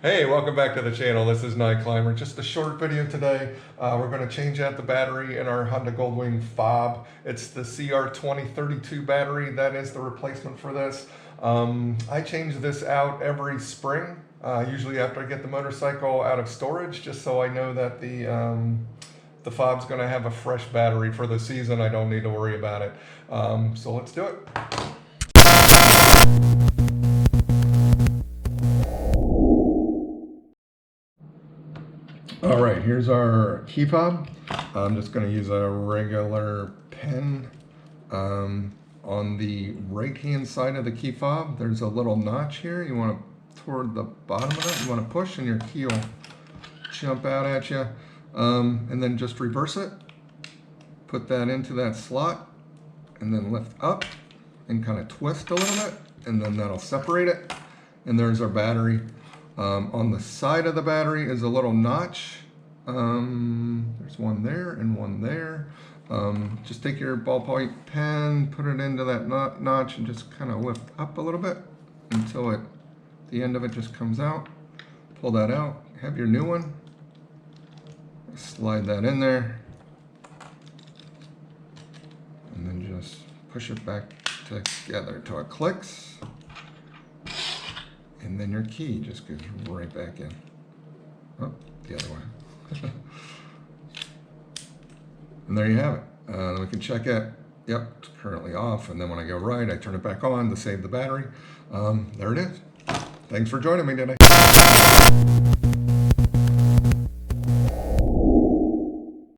Hey, welcome back to the channel. This is Night Climber. Just a short video today. We're going to change out the battery in our Honda Goldwing fob. It's the CR2032 battery. That is the replacement for this. I change this out every spring, usually after I get the motorcycle out of storage, just so I know that the fob's going to have a fresh battery for the season. I don't need to worry about it. So let's do it. All right, here's our key fob. I'm just going to use a regular pen. On the right-hand side of the key fob, there's a little notch here. You want to, toward the bottom of it, you want to push and your key will jump out at you. And then just reverse it. Put that into that slot and then lift up and kind of twist a little bit, and then that'll separate it. And there's our battery. On the side of the battery is a little notch. There's one there and one there. Just take your ballpoint pen, put it into that notch, and just kind of lift up a little bit until the end of it just comes out. Pull that out. Have your new one. Slide that in there. And then just push it back together until it clicks. And then your key just goes right back in. Oh, the other way. And there you have it. Then we can check it. Yep, it's currently off. And then when I go right, I turn it back on to save the battery. There it is. Thanks for joining me today.